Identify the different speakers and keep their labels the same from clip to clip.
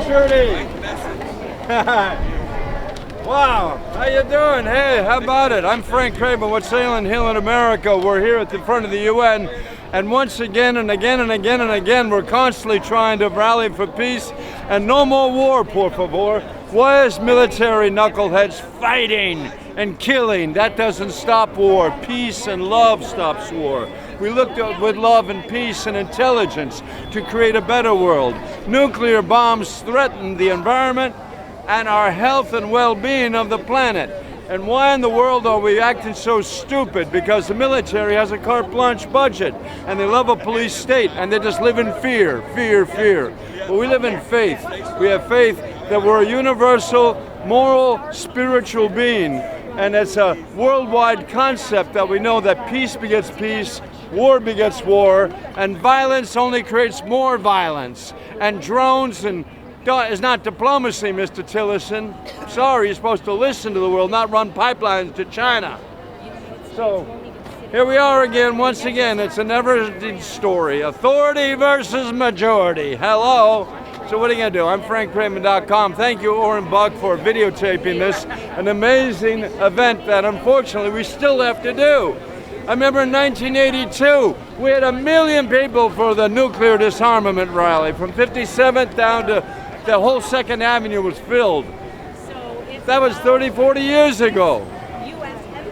Speaker 1: Trudy. Wow, how you doing? Hey, how about it? I'm Frank Craven with Salem Hill in America. We're here at the front of the UN, and once again and again and again and again, we're constantly trying to rally for peace and no more war, por favor. Why is military knuckleheads fighting and killing? That doesn't stop war. Peace and love stops war. We looked at with love and peace and intelligence to create a better world. Nuclear bombs threaten the environment and our health and well-being of the planet. And why in the world are we acting so stupid? Because the military has a carte blanche budget, and they love a police state, and they just live in fear, fear, fear. But we live in faith. We have faith that we're a universal, moral, spiritual being, and it's a worldwide concept that we know that peace begets peace, war begets war, and violence only creates more violence. And drones and is not diplomacy, Mr. Tillerson. Sorry, you're supposed to listen to the world, not run pipelines to China. So here we are again, once again. It's a never-ending story. Authority versus majority. Hello. So what are you going to do? I'm FrankCraven.com. Thank you, Orrin Buck, for videotaping this. An amazing event that, unfortunately, we still have to do. I remember in 1982, we had 1 million people for the nuclear disarmament rally. From 57th down to the whole 2nd Avenue was filled. That was 30, 40 years ago.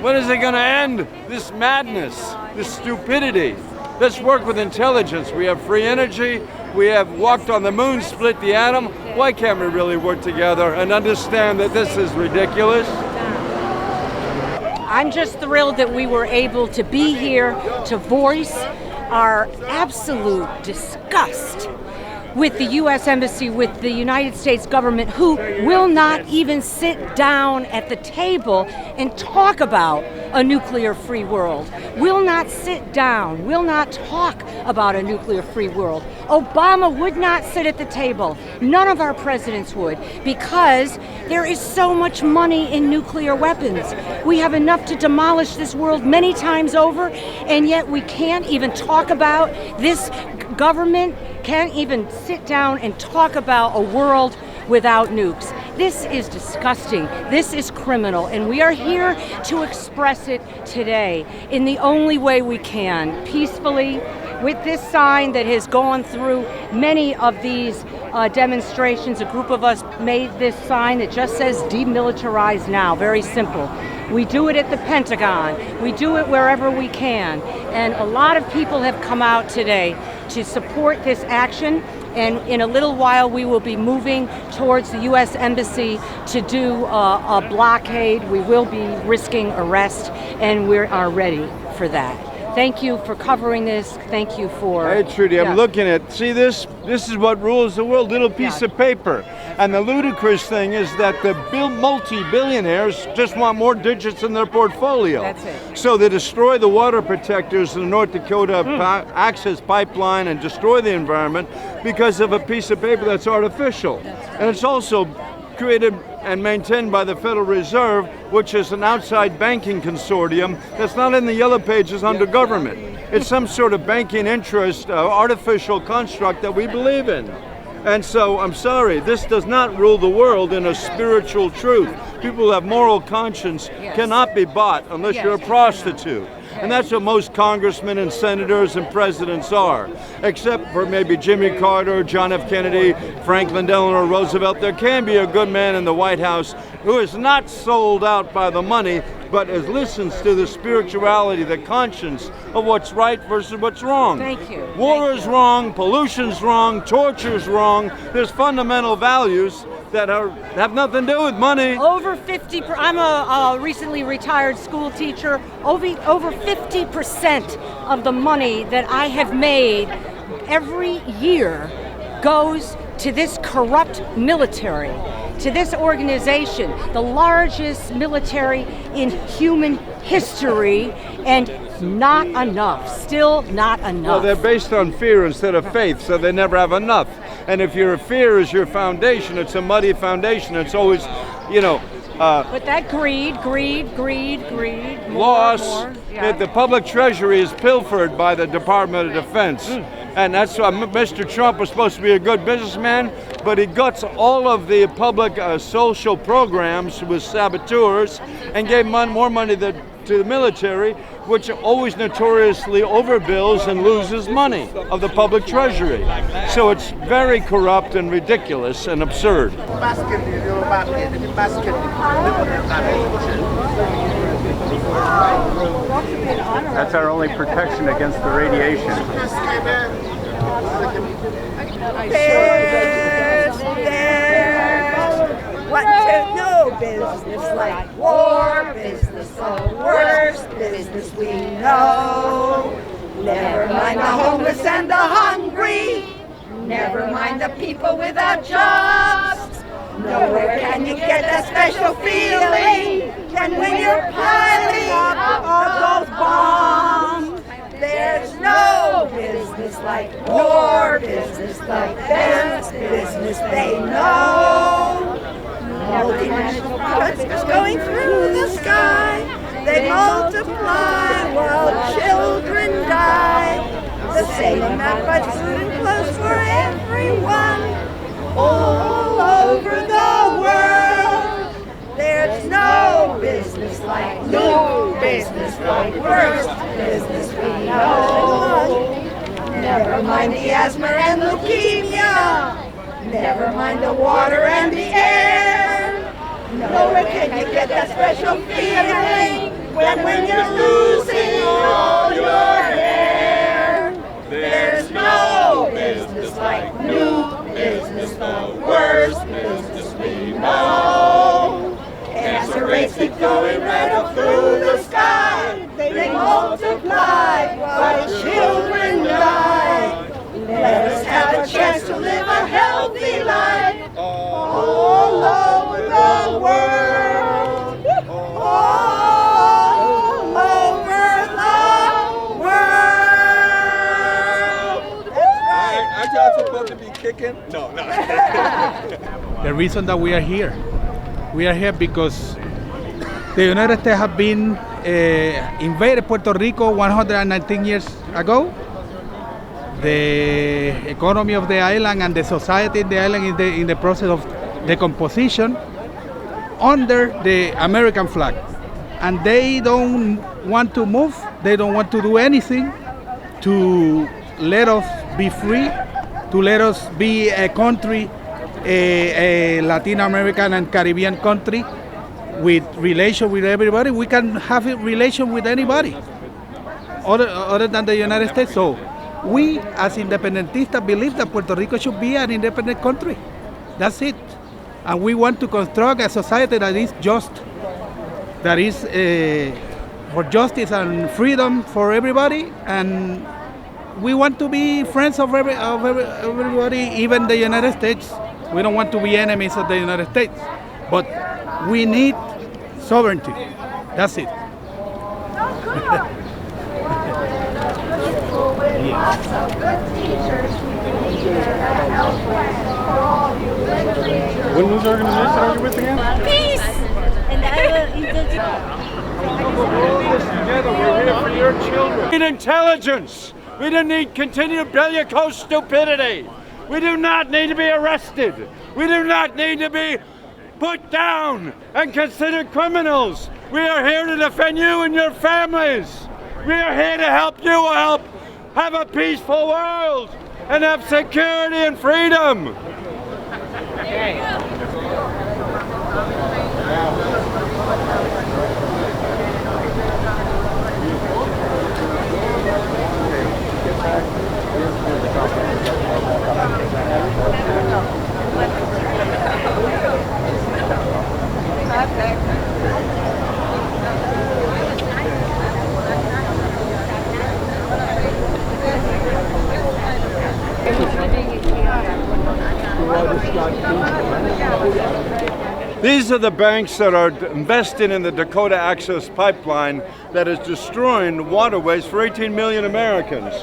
Speaker 1: When is it going to end? This madness, this stupidity. Let's work with intelligence. We have free energy. We have walked on the moon, split the atom. Why can't we really work together and understand that this is ridiculous?
Speaker 2: I'm just thrilled that we were able to be here to voice our absolute disgust with the U.S. Embassy, with the United States government, who will not even sit down at the table and talk about a nuclear-free world, will not sit down, will not talk about a nuclear-free world. Obama would not sit at the table. None of our presidents would, because there is so much money in nuclear weapons. We have enough to demolish this world many times over, and yet we can't even talk about this government, can't even sit down and talk about a world without nukes. This is disgusting. This is criminal, and we are here to express it today in the only way we can, peacefully, with this sign that has gone through many of these demonstrations. A group of us made this sign that just says Demilitarized now. Very simple. We do it at the Pentagon. We do it wherever we can. And a lot of people have come out today to support this action. And in a little while, we will be moving towards the U.S. Embassy to do a blockade. We will be risking arrest, and we are ready for that. Thank you for covering this. Thank you for...
Speaker 1: Hey, Trudy, I'm looking at, see this? This is what rules the world, little piece of paper. And the ludicrous thing is that the multi-billionaires just want more digits in their portfolio.
Speaker 2: That's it.
Speaker 1: So they destroy the water protectors in the North Dakota access pipeline and destroy the environment because of a piece of paper that's artificial. And it's also created and maintained by the Federal Reserve, which is an outside banking consortium that's not in the yellow pages under government. It's some sort of banking interest, artificial construct that we believe in. And so, I'm sorry, this does not rule the world in a spiritual truth. People who have moral conscience cannot be bought unless you're a prostitute. And that's what most congressmen and senators and presidents are. Except for maybe Jimmy Carter, John F. Kennedy, Franklin Delano Roosevelt. There can be a good man in the White House who is not sold out by the money, but listens to the spirituality, the conscience of what's right versus what's wrong.
Speaker 2: Thank you.
Speaker 1: War is wrong, pollution's wrong, torture's wrong. There's fundamental values that have nothing to do with money.
Speaker 2: Over 50, I'm a recently retired school teacher. Over 50% of the money that I have made every year goes to this corrupt military, to this organization, the largest military in human history, and not enough, still not enough.
Speaker 1: Well, they're based on fear instead of faith, so they never have enough. And if your fear is your foundation, it's a muddy foundation. It's always,
Speaker 2: but that greed,
Speaker 1: loss.
Speaker 2: more. Yeah.
Speaker 1: The public treasury is pilfered by the Department of Defense. And that's why Mr. Trump was supposed to be a good businessman, but he guts all of the public social programs with saboteurs and gave more money to the military, which always notoriously overbills and loses money of the public treasury. So it's very corrupt and ridiculous and absurd.
Speaker 3: That's our only protection against the radiation.
Speaker 4: What to know? Business like war, business the worst business we know. Never mind the homeless and the hungry. Never mind the people without jobs. Nowhere can you get that special feeling than when you're piling up those bombs. There's no business like war, business the best business they know. Multinational products going through the sky. They multiply while children die. The same amount buys food and clothes for everyone. All over the world, there's no business like new business, the worst business we know. Never mind the asthma and leukemia. Never mind the water and the air. Nowhere can you get that special feeling when you're losing all your hair. There's no business like new business, the worst business we know. Cancer rates keep going right up through the sky. They multiply while children die. Let us have a chance to live a healthy life all over the world. All over the world.
Speaker 5: Aren't y'all supposed to be kicking? No.
Speaker 6: The reason that we are here because the United States have been invaded Puerto Rico 119 years ago. The economy of the island and the society in the island is in the process of decomposition under the American flag. And they don't want to move, they don't want to do anything to let us be free, to let us be a country, a Latin American and Caribbean country with relation with everybody. We can have a relation with anybody other than the United States. So we as independentistas believe that Puerto Rico should be an independent country. That's it. And we want to construct a society that is just, that is for justice and freedom for everybody. And we want to be friends of everybody, even the United States. We don't want to be enemies of the United States. But we need sovereignty. That's it.
Speaker 4: Lots of good teachers.
Speaker 3: What news organization are you with again?
Speaker 4: Peace! And
Speaker 1: We're all this together. We're here for your children. We need intelligence. We don't need continued bellicose stupidity. We do not need to be arrested. We do not need to be put down and considered criminals. We are here to defend you and your families. We are here to help you have a peaceful world and have security and freedom. These are the banks that are investing in the Dakota Access Pipeline that is destroying waterways for 18 million Americans.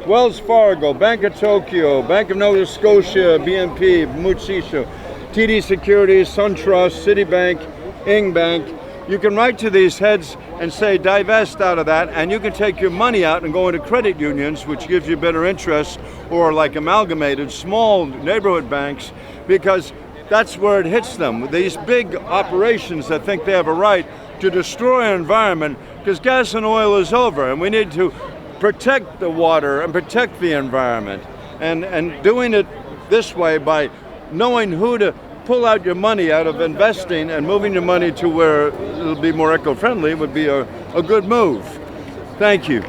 Speaker 1: Wells Fargo, Bank of Tokyo, Bank of Nova Scotia, BNP, Mutsisho, TD Securities, SunTrust, Citibank, Ing Bank. you can write to these heads and say divest out of that, and you can take your money out and go into credit unions, which gives you better interest, or like amalgamated small neighborhood banks, because that's where it hits them. These big operations that think they have a right to destroy our environment, because gas and oil is over, and we need to protect the water and protect the environment. And doing it this way by knowing who to pull out your money out of investing and moving your money to where it'll be more eco-friendly would be a good move. Thank you.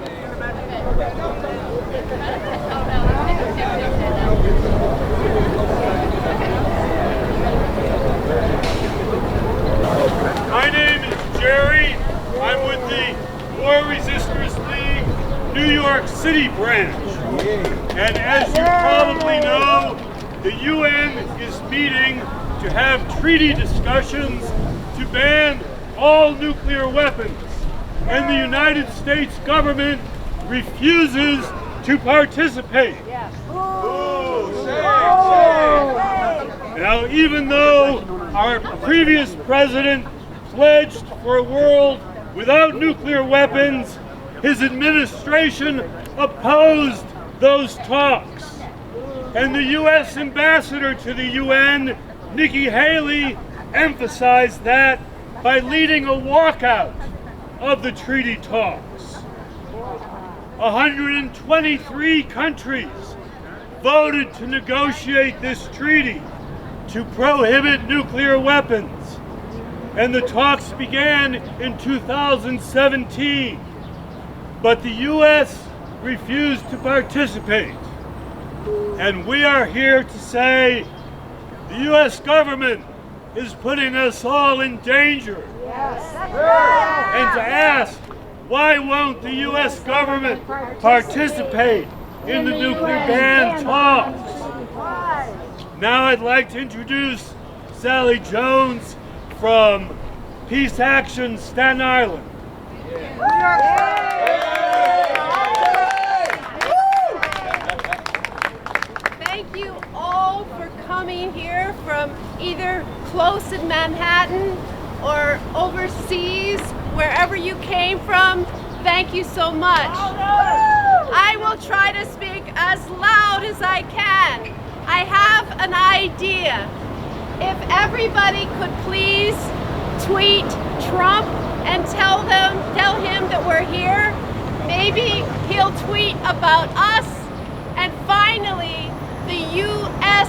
Speaker 7: My name is Jerry. I'm with the War Resisters League New York City branch. And as you probably know, the UN is meeting to have treaty discussions to ban all nuclear weapons. And the United States government refuses to participate. Now, even though our previous president pledged for a world without nuclear weapons, his administration opposed those talks. And the U.S. ambassador to the UN, Nikki Haley, emphasized that by leading a walkout of the treaty talks. 123 countries voted to negotiate this treaty to prohibit nuclear weapons. And the talks began in 2017. But the U.S. refused to participate. And we are here to say the U.S. government is putting us all in danger. And to ask, why won't the U.S. government participate in the nuclear ban talks? Now I'd like to introduce Sally Jones from Peace Action, Staten Island.
Speaker 8: Thank you all for coming here from either close in Manhattan or overseas, wherever you came from. Thank you so much. I will try to speak as loud as I can. I have an idea. If everybody could please tweet Trump and tell him that we're here, maybe he'll tweet about us, and finally the U.S.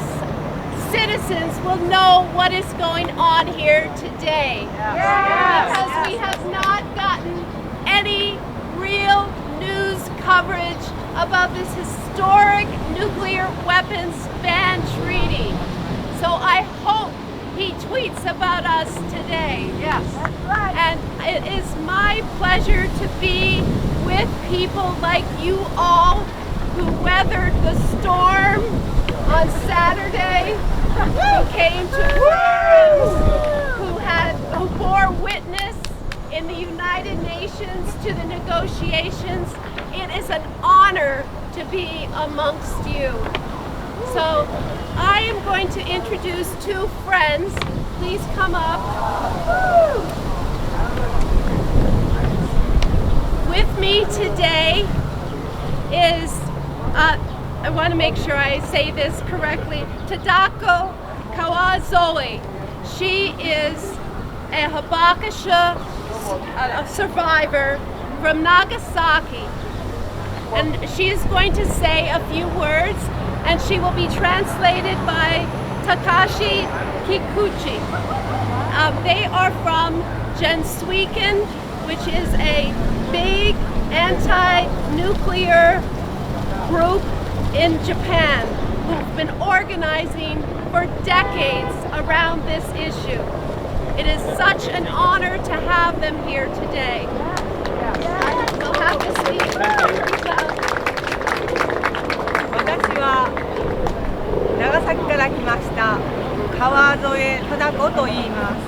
Speaker 8: citizens will know what is going on here today. Because we have not gotten any real news coverage about this historic nuclear weapons ban treaty. So I hope he tweets about us today. Yes. And it is my pleasure to be with people like you all who weathered the storm on Saturday, who came to forums, who bore witness in the United Nations to the negotiations. It is an honor to be amongst you. So I am going to introduce two friends. Please come up. With me today is, I want to make sure I say this correctly, Sadako Holloway. She is a Hibakusha survivor from Nagasaki. And she is going to say a few words, and she will be translated by Takashi Kikuchi. They are from Genesee, which is a big anti-nuclear group in Japan who've been organizing for decades around this issue. It is such an honor to have them here today. We'll have to speak.
Speaker 9: 私は長崎から来ました川添忠子と言います。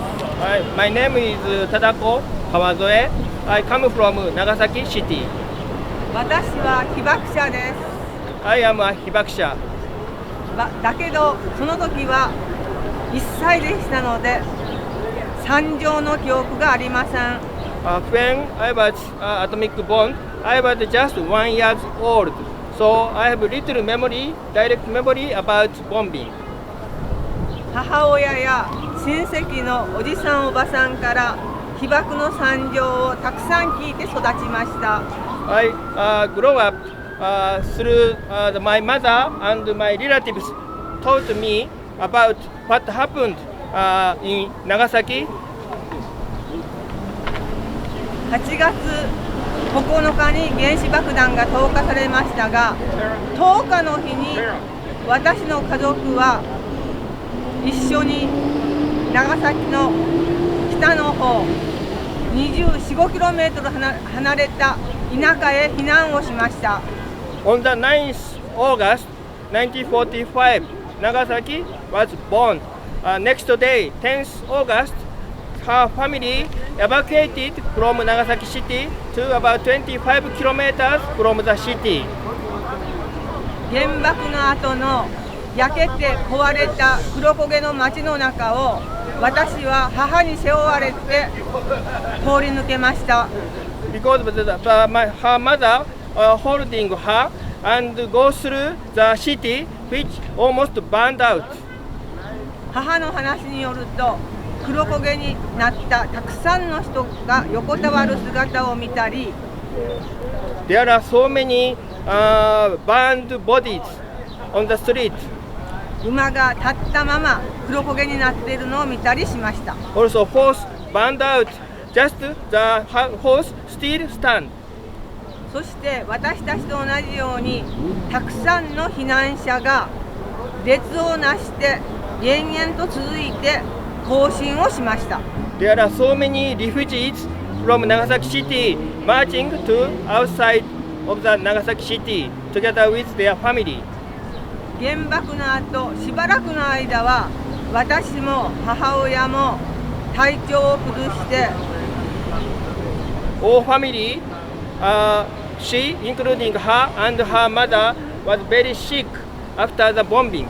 Speaker 10: My name is Sadako Holloway. I come from Nagasaki City.
Speaker 9: 私は被爆者です。
Speaker 10: I am a 被爆者。
Speaker 9: だけどその時は1歳でしたので、惨状の記憶がありません。
Speaker 10: When I was atomic bomb, I was just 1 year old, so I have little memory, direct memory about bombing.
Speaker 9: 母親や親戚のおじさんおばさんから被爆の惨状をたくさん聞いて育ちました。
Speaker 10: I grew up through my mother and my relatives taught me about what happened in Nagasaki.
Speaker 9: 8月9日に原子爆弾が投下されましたが、10日の日に私の家族は一緒に長崎の北の方24、5km 離れた田舎へ避難をしました。
Speaker 10: On the 9th August 1945, Nagasaki was born. Next day, 10th August, her family evacuated from Nagasaki city to about 25 kilometers from the city.
Speaker 9: 原爆の後の焼けて壊れた黒焦げの街の中を私は母に背負われて通り抜けました。
Speaker 10: Because her mother holding her and go through the city which almost burned out.
Speaker 9: 母の話によると黒焦げになったたくさんの人が横たわる姿を見たり、
Speaker 10: There are so many burned bodies on the street.
Speaker 9: 馬が立ったまま黒焦げになっているのを見たりしました。
Speaker 10: Also, horse burned out. Just the horse still stand.
Speaker 9: そして私たちと同じようにたくさんの避難者が列をなして延々と続いて行進をしました。
Speaker 10: There are so many refugees from Nagasaki city marching to outside of the Nagasaki city together with their family.
Speaker 9: 原爆の後しばらくの間は私も母親も体調を崩して、
Speaker 10: All family, she, including her and her mother, was very sick after the bombing.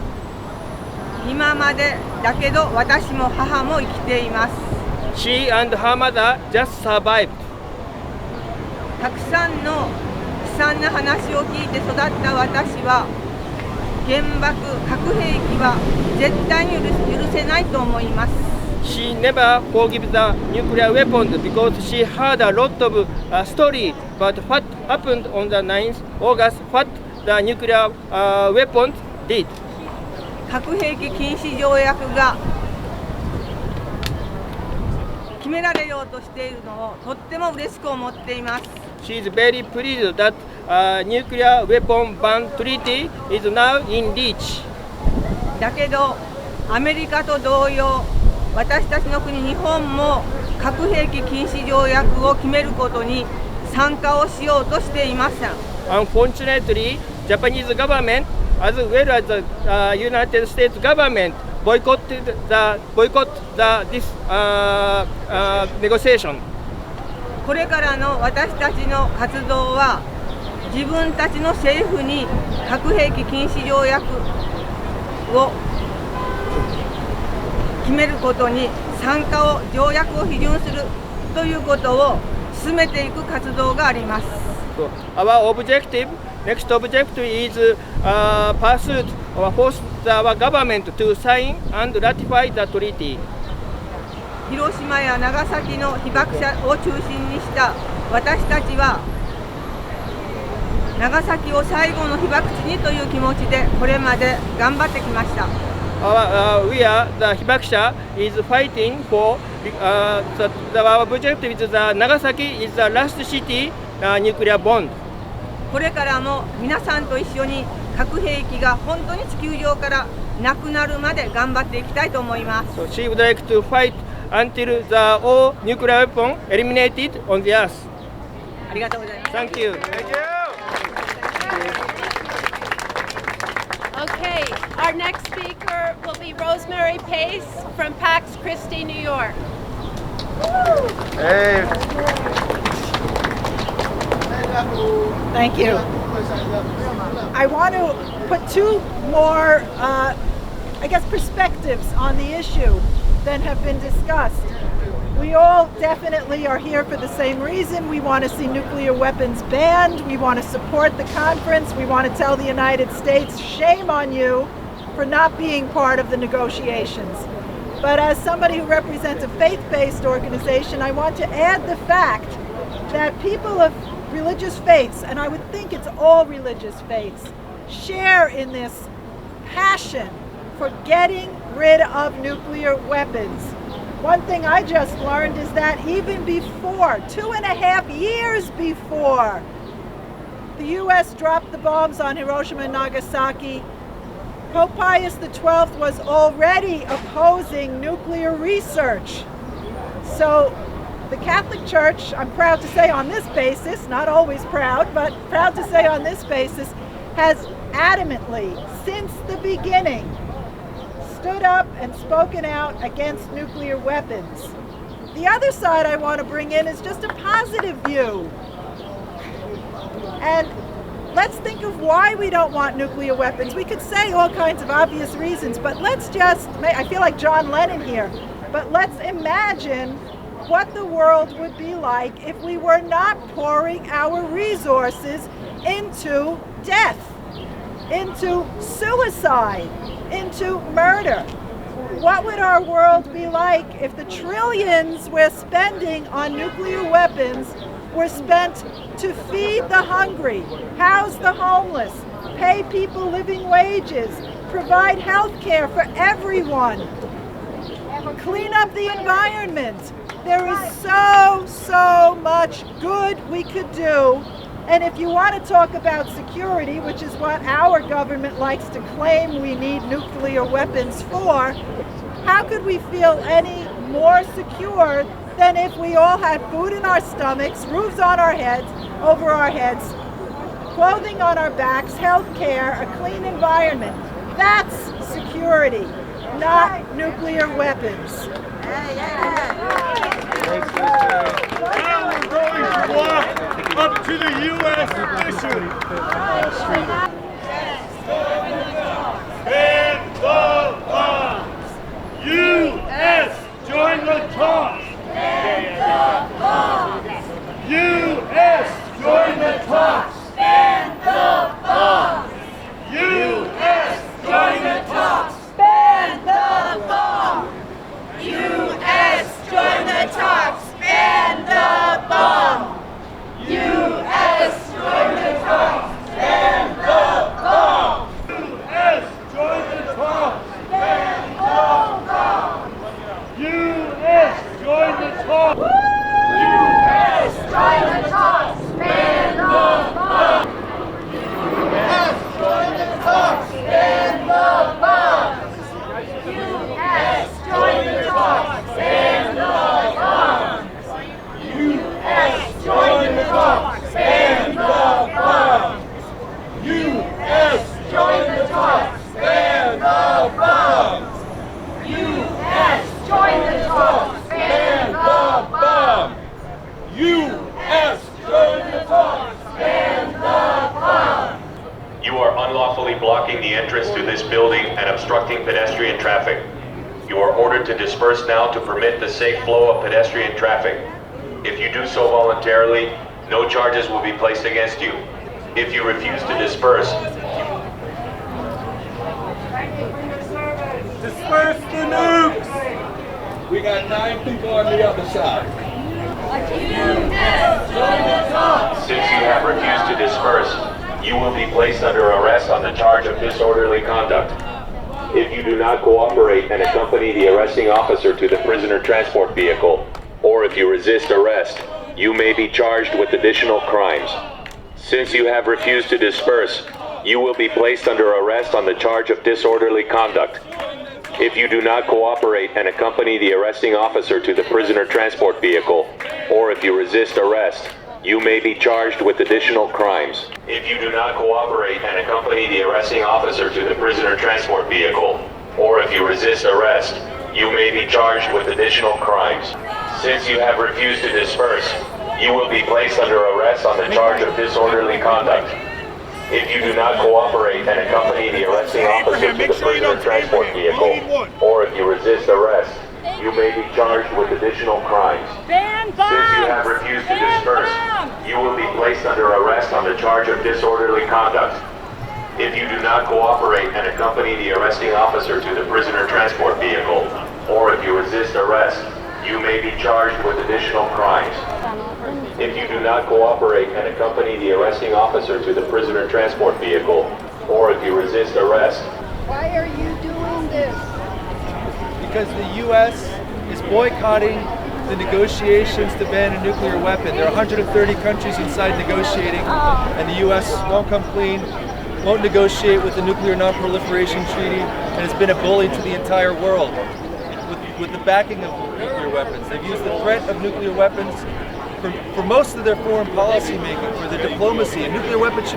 Speaker 9: 今までだけど私も母も生きています。
Speaker 10: She and her mother just survived.
Speaker 9: たくさんの悲惨な話を聞いて育った私は原爆、核兵器は絶対に許せないと思います。
Speaker 10: She never forgive the nuclear weapons because she heard a lot of story about what happened on the 9th August, what the nuclear weapons did.
Speaker 9: 核兵器禁止条約が決められようとしているのをとっても嬉しく思っています。
Speaker 10: She is very pleased that nuclear weapon ban treaty is now in reach.
Speaker 9: だけどアメリカと同様、私たちの国日本も核兵器禁止条約を決めることに参加をしようとしていません。
Speaker 10: Unfortunately, Japanese government as well as the United States government boycott this negotiation.
Speaker 9: これからの私たちの活動は自分たちの政府に核兵器禁止条約を決めることに条約を批准するということを進めていく活動があります。
Speaker 10: So our next objective is pursuit or force our government to sign and ratify the treaty.
Speaker 9: 広島や長崎の被爆者を中心にした私たちは長崎を最後の被爆地にという気持ちでこれまで頑張ってきました。
Speaker 10: We are the 被爆者 is fighting for our objective is the Nagasaki is the last city nuclear bond.
Speaker 9: これからも皆さんと一緒に核兵器が本当に地球上からなくなるまで頑張っていきたいと思います。
Speaker 10: So she would like to fight until the all nuclear weapon eliminated on the earth.
Speaker 9: ありがとうございます。
Speaker 10: Thank you.
Speaker 8: Okay, our next speaker will be Rosemary Paste from PAX Christi, New York.
Speaker 3: Hey.
Speaker 11: Thank you. I want to put two more, perspectives on the issue that have been discussed. We all definitely are here for the same reason. We want to see nuclear weapons banned. We want to support the conference. We want to tell the United States, shame on you for not being part of the negotiations. But as somebody who represents a faith-based organization, I want to add the fact that people of religious faiths, and I would think it's all religious faiths, share in this passion for getting rid of nuclear weapons. One thing I just learned is that even before, 2.5 years before the US dropped the bombs on Hiroshima and Nagasaki, Pope Pius XII was already opposing nuclear research. So the Catholic Church, I'm proud to say on this basis, not always proud, but proud to say on this basis, has adamantly, since the beginning, stood up and spoken out against nuclear weapons. The other side I want to bring in is just a positive view. And let's think of why we don't want nuclear weapons. We could say all kinds of obvious reasons, but let's just, I feel like John Lennon here, but let's imagine what the world would be like if we were not pouring our resources into death, into suicide, into murder. What would our world be like if the trillions we're spending on nuclear weapons were spent to feed the hungry, house the homeless, pay people living wages, provide health care for everyone, clean up the environment? There is so much good we could do. And if you want to talk about security, which is what our government likes to claim we need nuclear weapons for, how could we feel any more secure than if we all had food in our stomachs, roofs on our heads, over our heads, clothing on our backs, health care, a clean environment? That's security, not nuclear weapons.
Speaker 7: Now we're going to walk up to the U.S. mission. Ban the bombs. U.S. join the talks. Ban the bombs. U.S. join the talks. Ban the bombs. U.S. join the talks. Ban the bombs. U.S. join the talks. Ban the bomb. U.S. join the talks. Ban the bomb. U.S. join the talks. Ban the bomb. U.S. join the talks. U.S. join the talks. Ban the bomb. U.S. join the talks. Ban the bomb. U.S. join the talks. Ban the bomb. U.S. join the talks. Ban the bomb. U.S. join the talks. Ban the bomb. U.S. join the talks. Ban the bomb. U.S. join the talks. Ban the bomb.
Speaker 12: You are unlawfully blocking the entrance to this building and obstructing pedestrian traffic. You are ordered to disperse now to permit the safe flow of pedestrian traffic. If you do so voluntarily, no charges will be placed against you. If you refuse to disperse,
Speaker 5: Disperse the nukes. We got 9 people on the other side.
Speaker 12: since you have refused to disperse, you will be placed under arrest on the charge of disorderly conduct. If you do not cooperate and accompany the arresting officer to the prisoner transport vehicle, or if you resist arrest, you may be charged with additional crimes. Since you have refused to disperse, you will be placed under arrest on the charge of disorderly conduct. If you do not cooperate and accompany the arresting officer to the prisoner transport vehicle, or if you resist arrest, you may be charged with additional crimes. If you do not cooperate and accompany the arresting officer to the prisoner transport vehicle, or if you resist arrest, you may be charged with additional crimes. Since you have refused to disperse, you will be placed under arrest on the charge of disorderly conduct. If you do not cooperate and accompany the arresting officer to the prisoner transport vehicle, or if you resist arrest, you may be charged with additional crimes.
Speaker 2: Ban bombs!
Speaker 12: Since you have refused to disperse, you will be placed under arrest on the charge of disorderly conduct. If you do not cooperate and accompany the arresting officer to the prisoner transport vehicle, or if you resist arrest, you may be charged with additional crimes. If you do not cooperate and accompany the arresting officer to the prisoner transport vehicle, or if you resist arrest.
Speaker 4: Why are you doing this?
Speaker 13: Because the U.S. is boycotting the negotiations to ban a nuclear weapon. There are 130 countries inside negotiating, and the U.S. won't come clean, won't negotiate with the Nuclear Non-Proliferation Treaty, and has been a bully to the entire world with the backing of nuclear weapons. They've used the threat of nuclear weapons for most of their foreign policy making, for their diplomacy. And nuclear weapons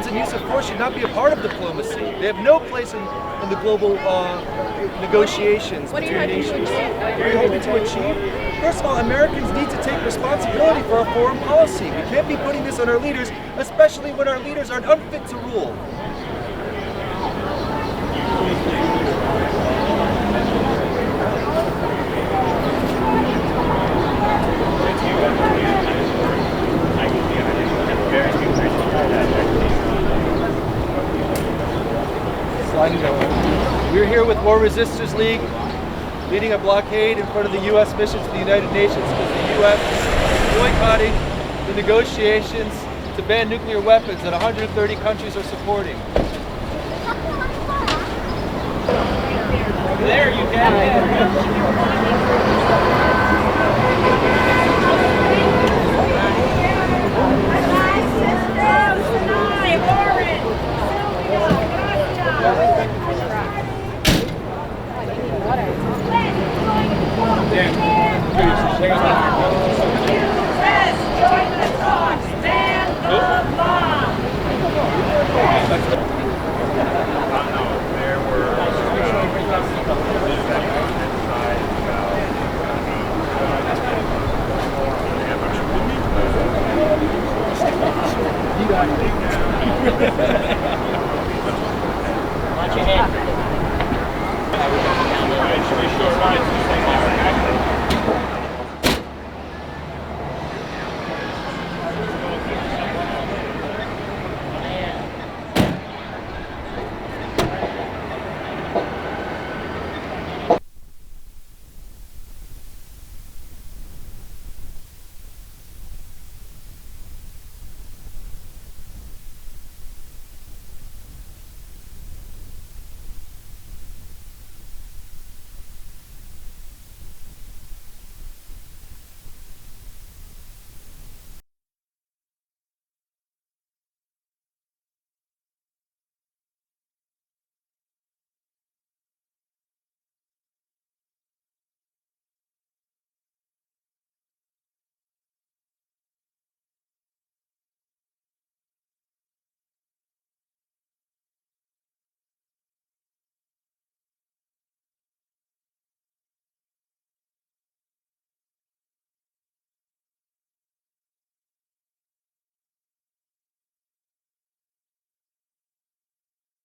Speaker 13: and use of force should not be a part of diplomacy. They have no place in the global negotiations between nations. What are you hoping to achieve? First of all, Americans need to take responsibility for our foreign policy. We can't be putting this on our leaders, especially when our leaders are unfit to rule. We're here with War Resisters League, leading a blockade in front of the U.S. mission to the United Nations because the U.S. is boycotting the negotiations to ban nuclear weapons that 130 countries are supporting. There you go.